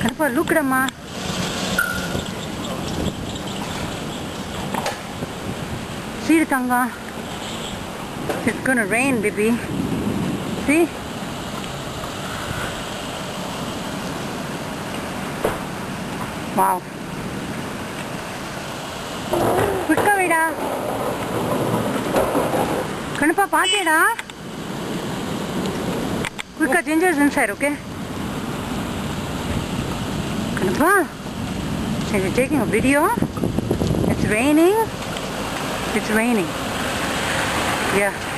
Kanapa, look at Ma. See the Tanga? It's gonna rain, baby. See? Wow. Kutka vida. Kanapa, paateda? Kutka, Ginger is inside, okay? Kanapa, are you taking a video? It's raining. It's raining. Yeah.